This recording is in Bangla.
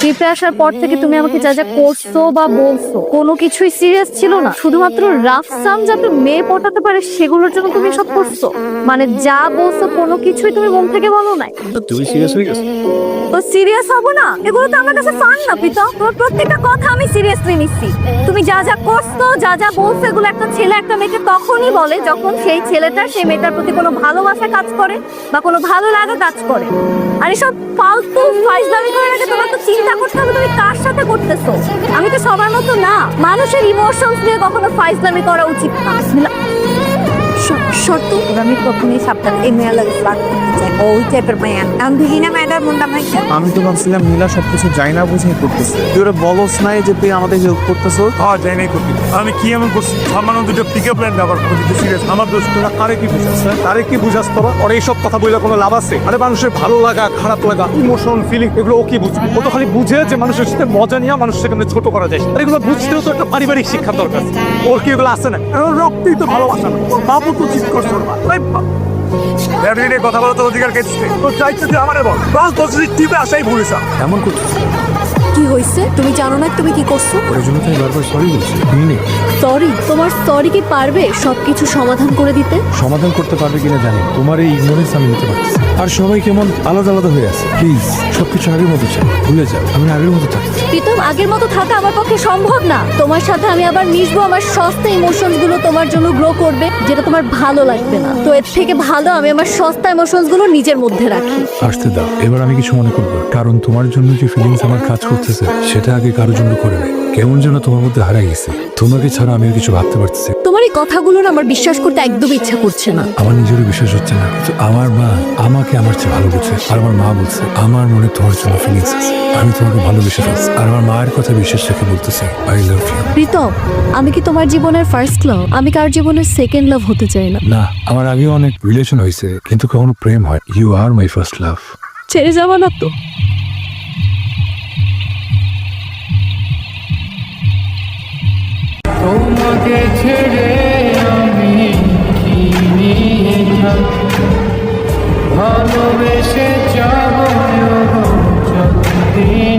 ট্রিপে আসার পর থেকে তুমি আমাকে যা যা করছো বা বলছো কোনো কিছুই সিরিয়াস ছিল না, শুধুমাত্র রাফ সাম যাতে মেয়ে পটাতে পারে সেগুলোর জন্য তুমি সব করছো। মানে যা বলছো কোনো কিছুই তুমি মন থেকে বলো নাই। তুমি সিরিয়াস হয়ে গেছো? তো সিরিয়াস হবো না? এগুলো তো আমার কাছে ফান না প্রীতম, তোমার প্রত্যেকটা কথা আমি সিরিয়াসলি নিচ্ছি। তুমি যা যা করছো যা যা বলছো এগুলো একটা ছেলে একটা মেয়েকে তখনই বলে যখন সেই ছেলেটা সেই মেয়েটার প্রতি কোনো ভালোবাসা কাজ করে বা কোনো ভালো লাগা কাজ করে। আর এসব ফালতু ফাইজলামি করার আগে তোমার তো চিন্তা করতে হবে তুমি কার সাথে করতেছো। আমি তো সবার মতো না, মানুষের ইমোশনস নিয়ে কখনো ফাইজলামি করা উচিত না। শর্ত আমি কখনোই সাবধান এই মেয়ে লাগে ফ্লার্ট করতে চাই, ওই টাইপের মেয়ে আমি দেখি না মেয়েটার মনটা ভাইছে। আমি তো ভাবছিলাম নীলা সবকিছু যাই না বুঝে করতেছে, তুই ওরা বলস নাই যে তুই আমাদের হেল্প করতেছ। হ্যাঁ যাই নাই করবি, আমি কি এমন করছি? সামান্য দুটো পিকআপ লাইন ব্যবহার করে দিতে সিরিয়াস আমার দোষ। তোরা কারে কি বুঝাস? তারে কি বুঝাস তোরা? ওর এইসব কথা বলে কোনো লাভ আছে? আরে মানুষের ভালো লাগা খারাপ লাগা ইমোশন ফিলিং এগুলো ও কি বুঝবে? ও তো খালি বুঝে যে মানুষের সাথে মজা নিয়ে মানুষকে কেমন ছোট করা যায়। আর এগুলো বুঝতেও তো একটা পারিবারিক শিক্ষা দরকার। ওর কি এগুলো আছে না? রক্তই তো ভালোবাসা না। বাবু তো ঠিক করছো না। কথা বলো তো অধিকার কেছে তো চাইছে যে আমারে বল বাস বছরের টিপে আসাই ভুলিস এমন করছিস কি হয়েছে তুমি জানো না তুমি কি করছো? ওর জন্য তাই বারবার সরি বলছি। সরি? তোমার সরি কি পারবে সবকিছু সমাধান করে দিতে? সমাধান করতে পারবে কিনা জানি, তোমার এই ইগনোরেন্স আমি নিতে পারছি। আর সবাই কেমন আলাদা আলাদা হয়ে আছে। প্লিজ সবকিছু আগের মতো চাই, ভুলে যাও। আমি আগের মতো থাকি। প্রীতম আগের মতো থাকা আমার পক্ষে সম্ভব না। তোমার সাথে আমি আবার মিশবো, আমার সস্তা ইমোশনস গুলো তোমার জন্য গ্রো করবে যেটা তোমার ভালো লাগবে না। তো এর থেকে ভালো আমি আমার সস্তা ইমোশনস গুলো নিজের মধ্যে রাখি। আসতে দাও, এবার আমি কিছু মনে করবো, কারণ তোমার জন্য যে ফিলিংস আমার কাজ করতেছে সেটা আগে কারোর জন্য করে নেই। কেমন যেন তোমার মধ্যে হারাই গেছে। তোমাকে ছাড়া আমি আর কিছু ভাবতে পারতেছি। তোমার এই কথাগুলো না আমার বিশ্বাস করতে একদম ইচ্ছা করছে না। আমার নিজেরও বিশ্বাস হচ্ছে না, কিন্তু আমার মা আমাকে আমার চেয়ে ভালো বুঝে। আর আমার মা বলছে আমার মনে তোমার জন্য ফিলিংস আছে, আমি তোমাকে ভালোবেসে ফেলছি। আর আমার মায়ের কথা বিশ্বাস রেখে বলতেছে আই লাভ ইউ। প্রীতম আমি কি তোমার জীবনের ফার্স্ট লাভ? আমি কার জীবনের সেকেন্ড লাভ হতে চাই না। না, আমার আগেও অনেক রিলেশন হয়েছে কিন্তু কখনো প্রেম হয়। You are my first love. ছেড়ে যাবা না তো? তোমাকে ছেড়ে আমি কি নিয়ে ভালোবেসে যাব যতদিন